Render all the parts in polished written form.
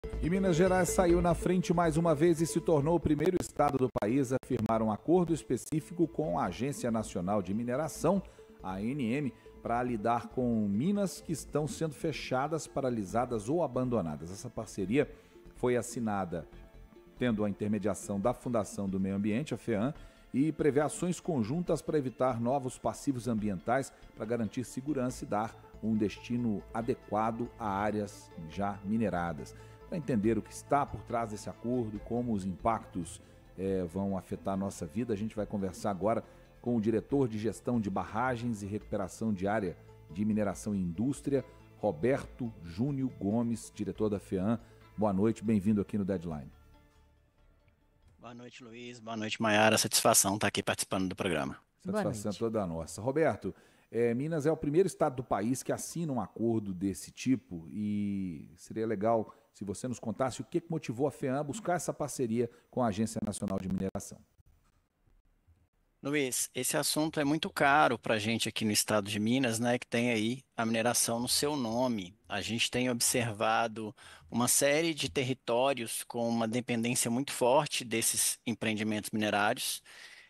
E Minas Gerais saiu na frente mais uma vez e se tornou o primeiro estado do país a firmar um acordo específico com a Agência Nacional de Mineração, a ANM, para lidar com minas que estão sendo fechadas, paralisadas ou abandonadas. Essa parceria foi assinada tendo a intermediação da Fundação do Meio Ambiente, a FEAM, e prevê ações conjuntas para evitar novos passivos ambientais para garantir segurança e dar um destino adequado a áreas já mineradas. Para entender o que está por trás desse acordo, como os impactos vão afetar a nossa vida, a gente vai conversar agora com o diretor de Gestão de Barragens e Recuperação de Área de Mineração e Indústria, Roberto Júnior Gomes, diretor da FEAM. Boa noite, bem-vindo aqui no Deadline. Boa noite, Luiz. Boa noite, Maiara. Satisfação estar aqui participando do programa. Satisfação toda nossa. Roberto, Minas é o primeiro estado do país que assina um acordo desse tipo e seria legal se você nos contasse o que motivou a FEAM a buscar essa parceria com a Agência Nacional de Mineração. Luiz, esse assunto é muito caro para a gente aqui no estado de Minas, né, que tem aí a mineração no seu nome. A gente tem observado uma série de territórios com uma dependência muito forte desses empreendimentos minerários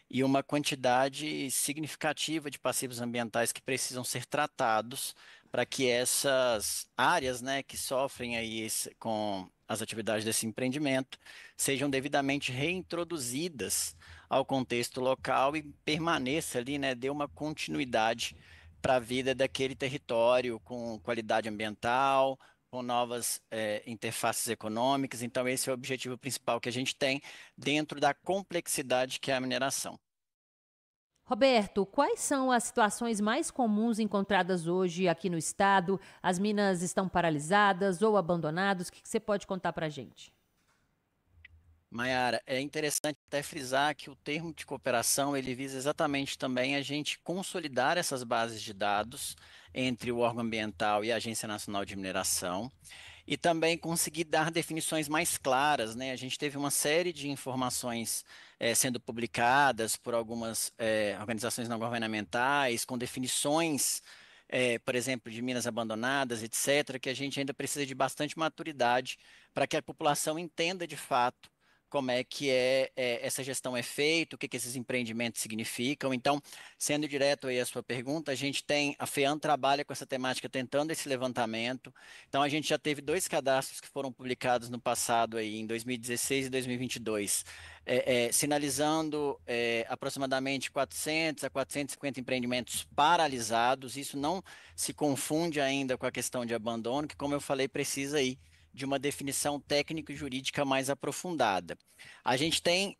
e uma quantidade significativa de passivos ambientais que precisam ser tratados para que essas áreas, né, que sofrem aí com as atividades desse empreendimento sejam devidamente reintroduzidas ao contexto local e permaneça ali, né, dê uma continuidade para a vida daquele território com qualidade ambiental, com novas interfaces econômicas. Então, esse é o objetivo principal que a gente tem dentro da complexidade que é a mineração. Roberto, quais são as situações mais comuns encontradas hoje aqui no estado? As minas estão paralisadas ou abandonadas? O que você pode contar para a gente? Maiara, é interessante até frisar que o termo de cooperação ele visa exatamente também a gente consolidar essas bases de dados entre o órgão ambiental e a Agência Nacional de Mineração e também conseguir dar definições mais claras, né? A gente teve uma série de informações sendo publicadas por algumas organizações não governamentais com definições, por exemplo, de minas abandonadas, etc., que a gente ainda precisa de bastante maturidade para que a população entenda de fato como é que essa gestão é feita, o que esses empreendimentos significam. Então, sendo direto aí a sua pergunta, a FEAM trabalha com essa temática, tentando esse levantamento. Então, a gente já teve 2 cadastros que foram publicados no passado, aí, em 2016 e 2022, sinalizando aproximadamente 400 a 450 empreendimentos paralisados. Isso não se confunde ainda com a questão de abandono, que, como eu falei, precisa aí de uma definição técnico-jurídica mais aprofundada. A gente tem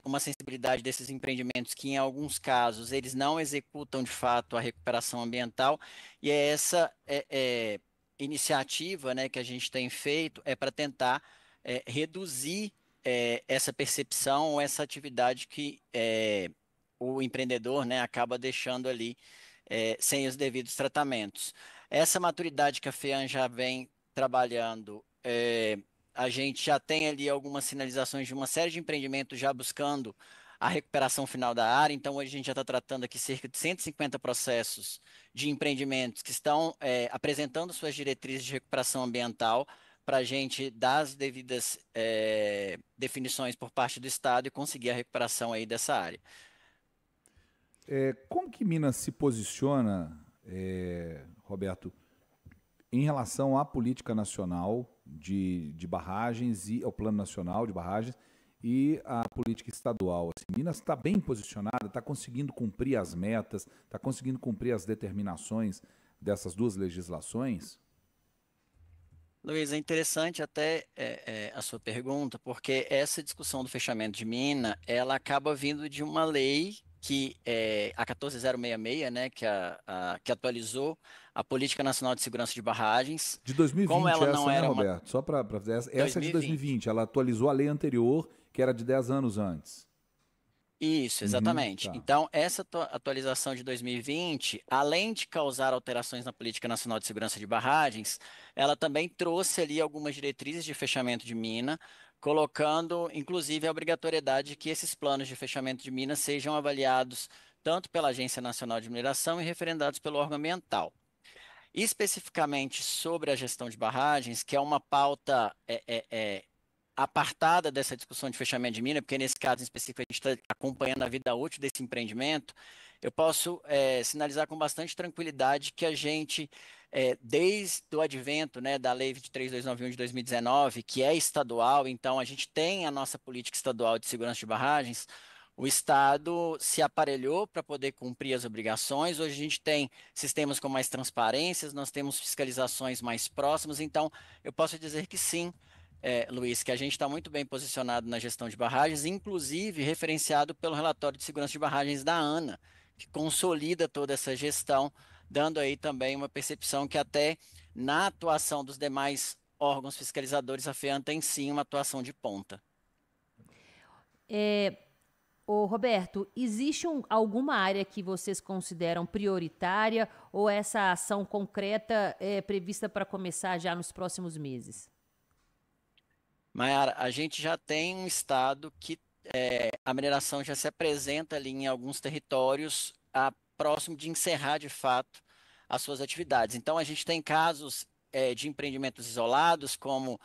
uma sensibilidade desses empreendimentos que, em alguns casos, eles não executam de fato a recuperação ambiental, e essa iniciativa, né, que a gente tem feito para tentar reduzir essa percepção ou essa atividade que o empreendedor, né, acaba deixando ali sem os devidos tratamentos. Essa maturidade que a FEAM já vem trabalhando, a gente já tem ali algumas sinalizações de uma série de empreendimentos já buscando a recuperação final da área. Então, hoje a gente já está tratando aqui cerca de 150 processos de empreendimentos que estão apresentando suas diretrizes de recuperação ambiental para a gente dar as devidas definições por parte do Estado e conseguir a recuperação aí dessa área. Como que Minas se posiciona, Roberto, em relação à política nacional de barragens e ao plano nacional de barragens e à política estadual? Assim, Minas está bem posicionada, está conseguindo cumprir as metas, está conseguindo cumprir as determinações dessas 2 legislações? Luiz, é interessante até a sua pergunta, porque essa discussão do fechamento de mina, ela acaba vindo de uma lei que a 14066, né, que atualizou a Política Nacional de Segurança de Barragens. De 2020 como ela essa, não né, era Roberto? Só para essa é de 2020. 2020, ela atualizou a lei anterior, que era de 10 anos antes. Isso, exatamente. Tá. Então, essa atualização de 2020, além de causar alterações na Política Nacional de Segurança de Barragens, ela também trouxe ali algumas diretrizes de fechamento de mina, colocando, inclusive, a obrigatoriedade de que esses planos de fechamento de minas sejam avaliados tanto pela Agência Nacional de Mineração e referendados pelo órgão ambiental. especificamente sobre a gestão de barragens, que é uma pauta apartada dessa discussão de fechamento de mina, porque nesse caso em específico a gente está acompanhando a vida útil desse empreendimento, eu posso sinalizar com bastante tranquilidade que a gente, desde o advento, né, da Lei 23.291 de 2019, que é estadual, então a gente tem a nossa política estadual de segurança de barragens. O Estado se aparelhou para poder cumprir as obrigações. Hoje a gente tem sistemas com mais transparências, nós temos fiscalizações mais próximas. Então, eu posso dizer que sim, Luiz, que a gente está muito bem posicionado na gestão de barragens, inclusive referenciado pelo relatório de segurança de barragens da ANA, que consolida toda essa gestão, dando aí também uma percepção que até na atuação dos demais órgãos fiscalizadores, a FEAM tem sim uma atuação de ponta. Ô Roberto, existe alguma área que vocês consideram prioritária ou essa ação concreta é prevista para começar já nos próximos meses? Maiara, a gente já tem um estado que a mineração já se apresenta ali em alguns territórios próximo de encerrar de fato as suas atividades. Então, a gente tem casos de empreendimentos isolados, como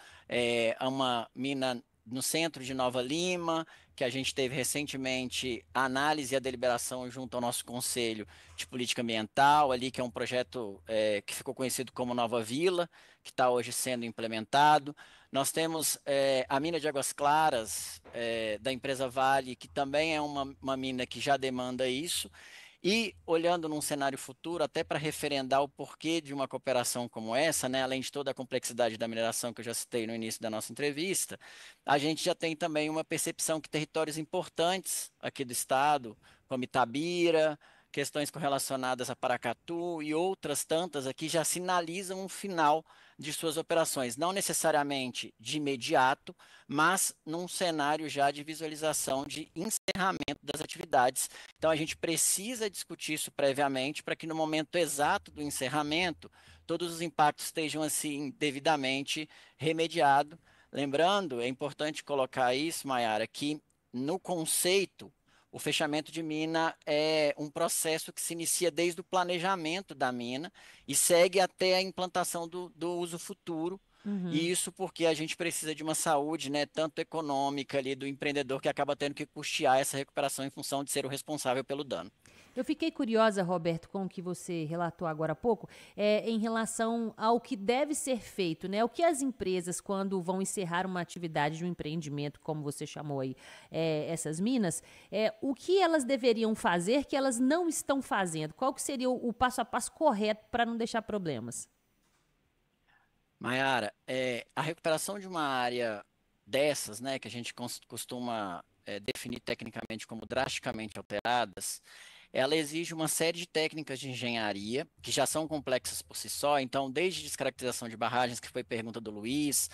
uma mina no centro de Nova Lima, que a gente teve recentemente a análise e a deliberação junto ao nosso Conselho de Política Ambiental, ali que é um projeto que ficou conhecido como Nova Vila, que está hoje sendo implementado. Nós temos a mina de Águas Claras, da empresa Vale, que também é uma mina que já demanda isso. E olhando num cenário futuro, até para referendar o porquê de uma cooperação como essa, né, além de toda a complexidade da mineração que eu já citei no início da nossa entrevista, a gente já tem também uma percepção que territórios importantes aqui do estado, como Itabira, questões correlacionadas a Paracatu e outras tantas aqui já sinalizam um final de suas operações, não necessariamente de imediato, mas num cenário já de visualização de encerramento das atividades. Então a gente precisa discutir isso previamente para que no momento exato do encerramento todos os impactos estejam assim devidamente remediados. Lembrando, é importante colocar isso, Maiara, que no conceito o fechamento de mina é um processo que se inicia desde o planejamento da mina e segue até a implantação do uso futuro. E isso porque a gente precisa de uma saúde, né, tanto econômica ali do empreendedor que acaba tendo que custear essa recuperação em função de ser o responsável pelo dano. Eu fiquei curiosa, Roberto, com o que você relatou agora há pouco, em relação ao que deve ser feito, né? O que as empresas, quando vão encerrar uma atividade de um empreendimento, como você chamou aí, essas minas, o que elas deveriam fazer que elas não estão fazendo? Qual que seria o passo a passo correto para não deixar problemas? Maiara, a recuperação de uma área dessas, né, que a gente costuma definir tecnicamente como drasticamente alteradas, ela exige uma série de técnicas de engenharia que já são complexas por si só. Então, desde descaracterização de barragens, que foi pergunta do Luiz,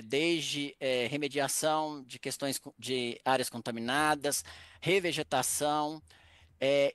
desde remediação de questões de áreas contaminadas, revegetação,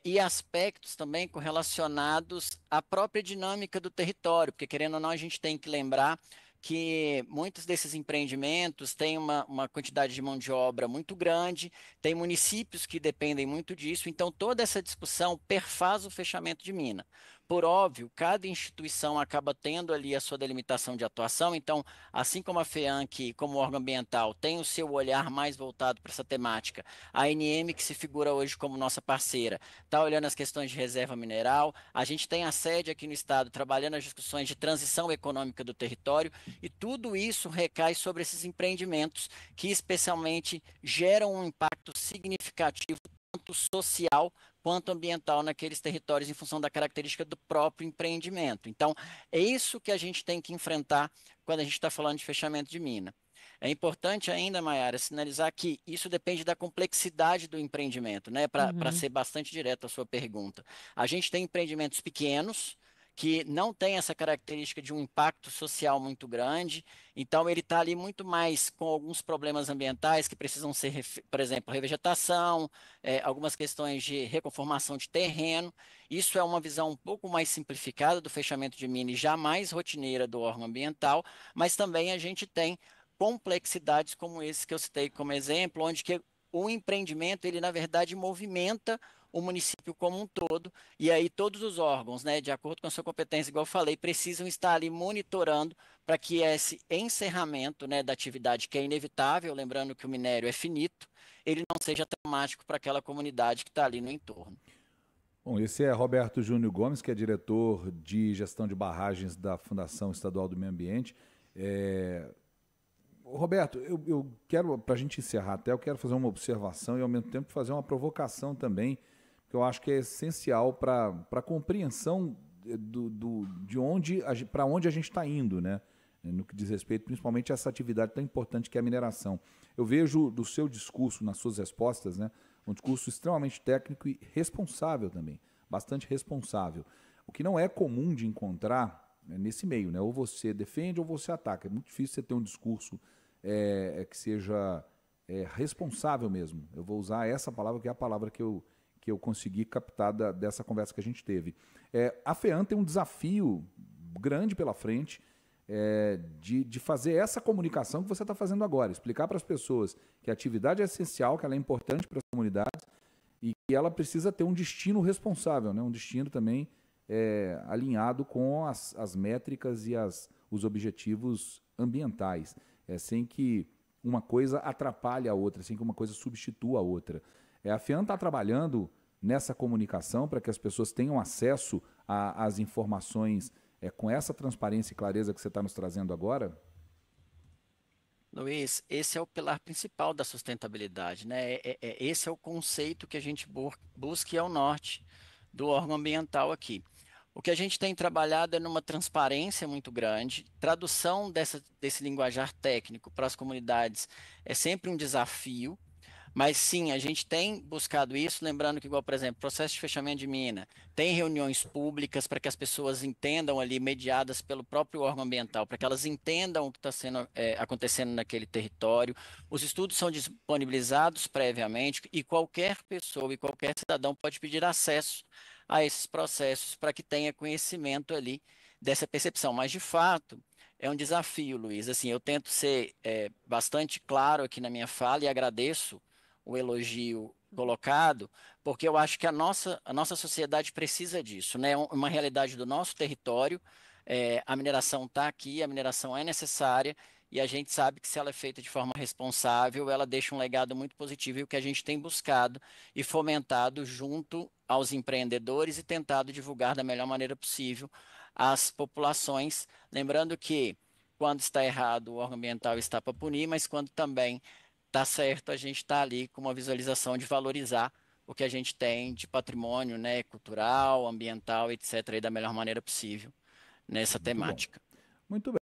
e aspectos também correlacionados à própria dinâmica do território, porque querendo ou não, a gente tem que lembrar que muitos desses empreendimentos têm uma quantidade de mão de obra muito grande, tem municípios que dependem muito disso, então toda essa discussão perfaz o fechamento de mina. Por óbvio, cada instituição acaba tendo ali a sua delimitação de atuação, então, assim como a FEANC, como órgão ambiental, tem o seu olhar mais voltado para essa temática, a ANM, que se figura hoje como nossa parceira, está olhando as questões de reserva mineral, a gente tem a sede aqui no estado trabalhando as discussões de transição econômica do território, e tudo isso recai sobre esses empreendimentos que especialmente geram um impacto significativo, tanto social quanto ambiental naqueles territórios em função da característica do próprio empreendimento. Então, é isso que a gente tem que enfrentar quando a gente está falando de fechamento de mina. É importante ainda, Maiara, sinalizar que isso depende da complexidade do empreendimento, né? Para ser bastante direto à sua pergunta. A gente tem empreendimentos pequenos, que não tem essa característica de um impacto social muito grande, então ele está ali muito mais com alguns problemas ambientais que precisam ser, por exemplo, revegetação, algumas questões de reconformação de terreno. Isso é uma visão um pouco mais simplificada do fechamento de mina e já mais rotineira do órgão ambiental, mas também a gente tem complexidades como esse que eu citei como exemplo, onde que o empreendimento, ele na verdade movimenta o município como um todo, e aí todos os órgãos, né, de acordo com a sua competência, igual eu falei, precisam estar ali monitorando para que esse encerramento, né, da atividade que é inevitável, lembrando que o minério é finito, ele não seja traumático para aquela comunidade que está ali no entorno. Bom, esse é Roberto Júnior Gomes, que é diretor de gestão de barragens da Fundação Estadual do Meio Ambiente. Roberto, eu quero, para a gente encerrar até, eu quero fazer uma observação e ao mesmo tempo fazer uma provocação também, que eu acho que é essencial para a compreensão de onde, para onde a gente está indo, né? No que diz respeito principalmente a essa atividade tão importante que é a mineração. Eu vejo do seu discurso, nas suas respostas, né, um discurso extremamente técnico e responsável também, bastante responsável. O que não é comum de encontrar, né, nesse meio, né? Ou você defende ou você ataca. É muito difícil você ter um discurso que seja responsável mesmo. Eu vou usar essa palavra, que é a palavra que eu consegui captar dessa conversa que a gente teve. A FEAM tem um desafio grande pela frente, de fazer essa comunicação que você está fazendo agora, explicar para as pessoas que a atividade é essencial, que ela é importante para as comunidades e que ela precisa ter um destino responsável, né? Um destino também alinhado com as métricas e os objetivos ambientais, sem que uma coisa atrapalhe a outra, sem que uma coisa substitua a outra. A FEAM está trabalhando nessa comunicação para que as pessoas tenham acesso às informações com essa transparência e clareza que você está nos trazendo agora? Luiz, esse é o pilar principal da sustentabilidade, né? Esse é o conceito que a gente busca e é o norte do órgão ambiental aqui. O que a gente tem trabalhado é numa transparência muito grande, tradução desse linguajar técnico para as comunidades é sempre um desafio, mas sim, a gente tem buscado isso, lembrando que, igual, por exemplo, processo de fechamento de mina, tem reuniões públicas para que as pessoas entendam ali, mediadas pelo próprio órgão ambiental, para que elas entendam o que está acontecendo naquele território. Os estudos são disponibilizados previamente e qualquer pessoa e qualquer cidadão pode pedir acesso a esses processos para que tenha conhecimento ali dessa percepção. Mas, de fato, é um desafio, Luiz. Assim, eu tento ser bastante claro aqui na minha fala e agradeço o elogio colocado, porque eu acho que a nossa sociedade precisa disso, né? Uma realidade do nosso território, a mineração está aqui, a mineração é necessária, e a gente sabe que se ela é feita de forma responsável, ela deixa um legado muito positivo, e o que a gente tem buscado e fomentado junto aos empreendedores e tentado divulgar da melhor maneira possível às populações, lembrando que quando está errado, o órgão ambiental está para punir, mas quando também tá certo, a gente está ali com uma visualização de valorizar o que a gente tem de patrimônio, né, cultural, ambiental, etc., aí, da melhor maneira possível nessa Muito bom. temática. Muito bem.